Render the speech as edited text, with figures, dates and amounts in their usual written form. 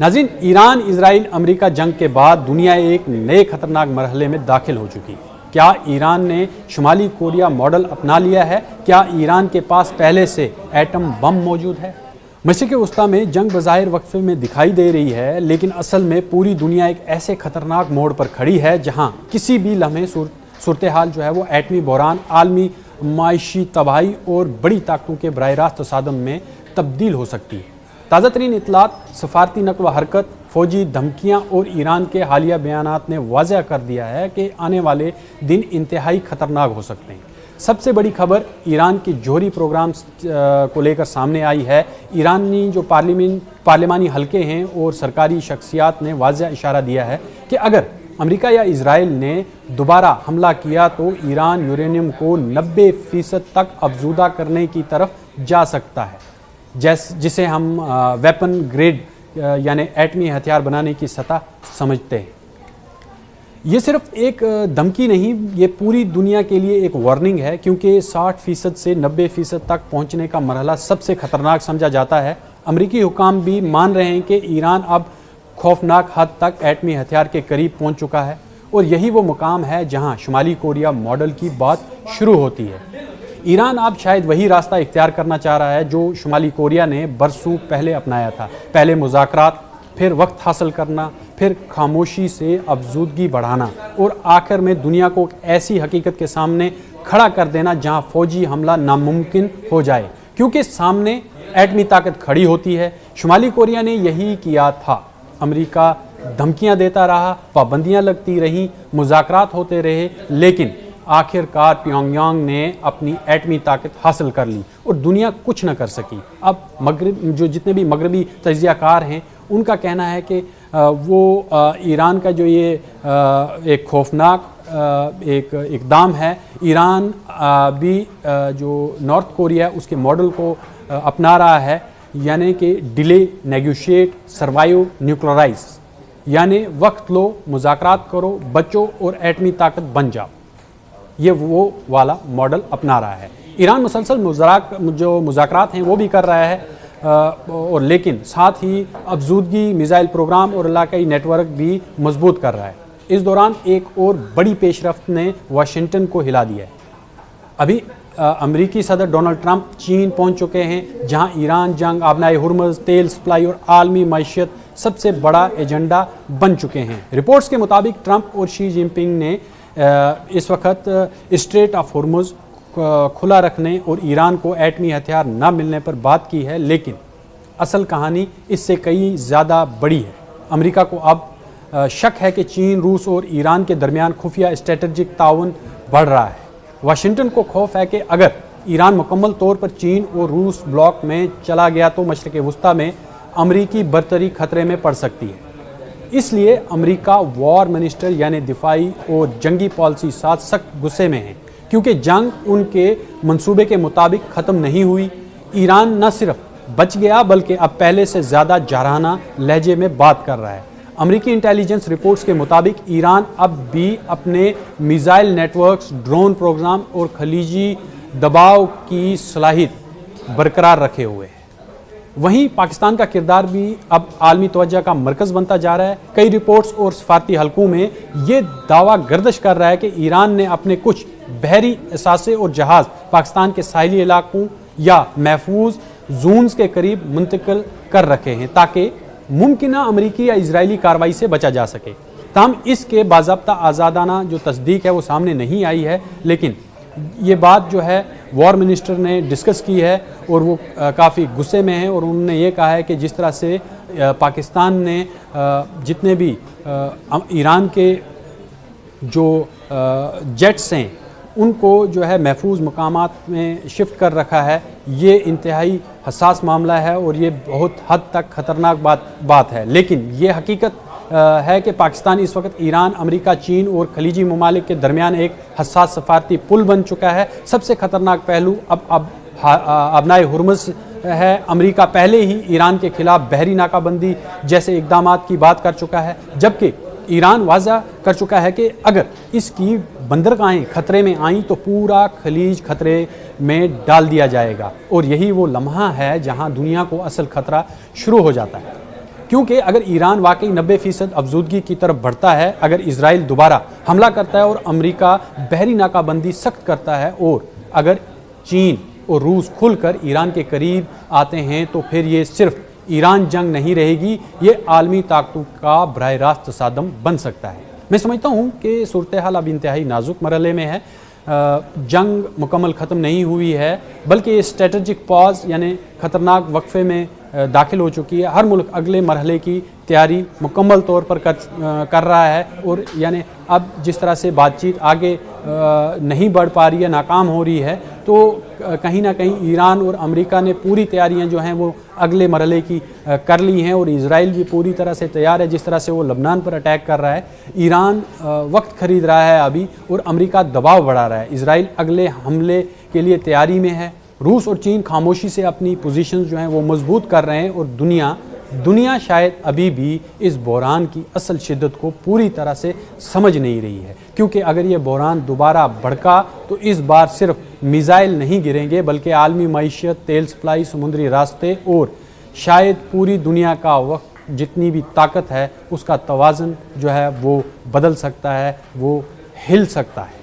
नाज़रीन, Iran Israel America जंग के बाद दुनिया एक नए खतरनाक मरहले में दाखिल हो चुकी है। क्या ईरान ने शुमाली कोरिया मॉडल अपना लिया है? क्या ईरान के पास पहले से एटम बम मौजूद है? मशरिक़ वस्ता में जंग बज़ाहिर वक्फे में दिखाई दे रही है, लेकिन असल में पूरी दुनिया एक ऐसे खतरनाक मोड़ पर खड़ी है जहां किसी भी लम्हे सूरत हाल जो है वो एटमी बहरान, आलमी माशी तबाही और बड़ी ताकतों के बराह रास्त तसादम में तब्दील हो सकती है। ताज़ा तरीन इतलात, सफारती नकल व हरकत, फौजी धमकियाँ और ईरान के हालिया बयानात ने वाज़ह कर दिया है कि आने वाले दिन इंतहाई ख़तरनाक हो सकते हैं। सबसे बड़ी खबर ईरान के जौहरी प्रोग्राम को लेकर सामने आई है। ईरानी जो पार्लिमानी हलके हैं और सरकारी शख्सियात ने वाज़ह इशारा दिया है कि अगर अमेरिका या इजराइल ने दोबारा हमला किया तो ईरान यूरेनियम को 90% तक अफजूदा करने की तरफ जा सकता है, जिसे हम वेपन ग्रेड यानी एटमी हथियार बनाने की सतह समझते हैं। ये सिर्फ एक धमकी नहीं, ये पूरी दुनिया के लिए एक वार्निंग है, क्योंकि 60% से 90% तक पहुंचने का मरहला सबसे खतरनाक समझा जाता है। अमरीकी हुकाम भी मान रहे हैं कि ईरान अब खौफनाक हद तक एटमी हथियार के करीब पहुंच चुका है और यही वो मुकाम है जहां शुमाली कोरिया मॉडल की बात शुरू होती है। ईरान अब शायद वही रास्ता इख्तियार करना चाह रहा है जो शुमाली कोरिया ने बरसों पहले अपनाया था। पहले मुज़ाकरात, फिर वक्त हासिल करना, फिर खामोशी से अफजूदगी बढ़ाना और आखिर में दुनिया को ऐसी हकीकत के सामने खड़ा कर देना जहां फौजी हमला नामुमकिन हो जाए, क्योंकि सामने एटमी ताकत खड़ी होती है। शुमाली कोरिया ने यही किया था। अमेरिका धमकियां देता रहा, पाबंदियां लगती रहीं, मुज़ाकरात होते रहे, लेकिन आखिरकार प्योंगयांग ने अपनी एटमी ताकत हासिल कर ली और दुनिया कुछ न कर सकी। अब मगरब जो जितने भी मगरबी तज्ज़ियाकार हैं उनका कहना है कि वो ईरान का जो ये एक खौफनाक एक इकदाम है, ईरान भी जो नॉर्थ कोरिया है उसके मॉडल को अपना रहा है, यानी कि डिले, नेगोशिएट, सर्वाइव, न्यूक्लियराइज, यानी वक्त लो, मुज़ाकरात करो, बचो और एटमी ताकत बन जाओ। ये वो वाला मॉडल अपना रहा है। ईरान मुसलसल जो मुज़ाकरात हैं वो भी कर रहा है और लेकिन साथ ही अफजूदगी, मिसाइल प्रोग्राम और इलाकाई नेटवर्क भी मजबूत कर रहा है। इस दौरान एक और बड़ी पेशरफ्त ने वाशिंगटन को हिला दिया है। अभी अमेरिकी सदर डोनाल्ड ट्रंप चीन पहुंच चुके हैं, जहां ईरान जंग, आबनाए हुर्मुज़, तेल सप्लाई और आलमी मईशत सबसे बड़ा एजेंडा बन चुके हैं। रिपोर्ट्स के मुताबिक ट्रंप और शी जिनपिंग ने इस वक्त स्ट्रेट ऑफ हुर्मुज़ खुला रखने और ईरान को एटमी हथियार न मिलने पर बात की है, लेकिन असल कहानी इससे कई ज़्यादा बड़ी है। अमेरिका को अब शक है कि चीन, रूस और ईरान के दरमियान खुफिया स्ट्रेटजिक ताउन बढ़ रहा है। वाशिंगटन को खौफ है कि अगर ईरान मुकम्मल तौर पर चीन और रूस ब्लॉक में चला गया तो मशरिक़ वस्ता में अमरीकी बरतरी खतरे में पड़ सकती है। इसलिए अमेरिका वॉर मिनिस्टर यानी दिफाई और जंगी पॉलिसी साथ सख्त गुस्से में है, क्योंकि जंग उनके मंसूबे के मुताबिक ख़त्म नहीं हुई। ईरान न सिर्फ बच गया बल्कि अब पहले से ज़्यादा जारहाना लहजे में बात कर रहा है। अमेरिकी इंटेलिजेंस रिपोर्ट्स के मुताबिक ईरान अब भी अपने मिसाइल नेटवर्क्स, ड्रोन प्रोग्राम और खलीजी दबाव की सलाहियत बरकरार रखे हुए है। वहीं पाकिस्तान का किरदार भी अब आलमी तवज्जो का मरकज़ बनता जा रहा है। कई रिपोर्ट्स और सफारती हलकों में ये दावा गर्दिश कर रहा है कि ईरान ने अपने कुछ बहरी असासे और जहाज़ पाकिस्तान के साहिली इलाकों या महफूज जोन्स के करीब मुंतकिल कर रखे हैं ताकि मुमकिना अमरीकी या इजरायली कार्रवाई से बचा जा सके। ताहम इसके बाज़ाब्ता आज़ादाना जो तस्दीक है वो सामने नहीं आई है, लेकिन ये बात जो है वॉर मिनिस्टर ने डिस्कस की है और वो काफ़ी गुस्से में है और उन्होंने ये कहा है कि जिस तरह से पाकिस्तान ने जितने भी ईरान के जो जेट्स हैं उनको जो है महफूज मकामात में शिफ्ट कर रखा है, ये इंतहाई हसास मामला है और ये बहुत हद तक ख़तरनाक बात है। लेकिन ये हकीकत है कि पाकिस्तान इस वक्त ईरान, अमेरिका, चीन और खलीजी ममालिक के दरमियान एक हसास सफारती पुल बन चुका है। सबसे ख़तरनाक पहलू अब आबनाए हुर्मुज़ है। अमेरिका पहले ही ईरान के खिलाफ बहरी नाकाबंदी जैसे इकदामात की बात कर चुका है, जबकि ईरान वाज़ा कर चुका है कि अगर इसकी बंदरगाहें खतरे में आईं तो पूरा खलीज खतरे में डाल दिया जाएगा और यही वो लम्हा है जहां दुनिया को असल खतरा शुरू हो जाता है। क्योंकि अगर ईरान वाकई 90% अफजूदगी की तरफ बढ़ता है, अगर इजराइल दोबारा हमला करता है और अमेरिका बहरी नाकाबंदी सख्त करता है, और अगर चीन और रूस खुलकर ईरान के करीब आते हैं, तो फिर ये सिर्फ ईरान जंग नहीं रहेगी, ये आलमी ताकतों का बराह रास्त तसादम बन सकता है। मैं समझता हूँ कि सूरत हाल अब इंतहाई नाजुक मरहले में है। जंग मुकम्मल ख़त्म नहीं हुई है, बल्कि ये स्ट्रेटजिक पॉज यानी ख़तरनाक वक्फे में दाखिल हो चुकी है। हर मुल्क अगले मरहले की तैयारी मुकम्मल तौर पर कर रहा है, और यानी अब जिस तरह से बातचीत आगे नहीं बढ़ पा रही है, नाकाम हो रही है, तो कहीं ना कहीं ईरान और अमेरिका ने पूरी तैयारियां जो हैं वो अगले मरहले की कर ली हैं, और इजराइल भी पूरी तरह से तैयार है। जिस तरह से वो लबनान पर अटैक कर रहा है, ईरान वक्त खरीद रहा है अभी, और अमेरिका दबाव बढ़ा रहा है। इजराइल अगले हमले के लिए तैयारी में है। रूस और चीन खामोशी से अपनी पोजीशंस जो हैं वो मजबूत कर रहे हैं, और दुनिया शायद अभी भी इस बहरान की असल शिद्दत को पूरी तरह से समझ नहीं रही है, क्योंकि अगर ये बहरान दोबारा भड़का तो इस बार सिर्फ मिसाइल नहीं गिरेंगे, बल्कि आलमी मईशत, तेल सप्लाई, समुद्री रास्ते और शायद पूरी दुनिया का वक्त जितनी भी ताकत है उसका तवाज़न जो है वो बदल सकता है, वो हिल सकता है।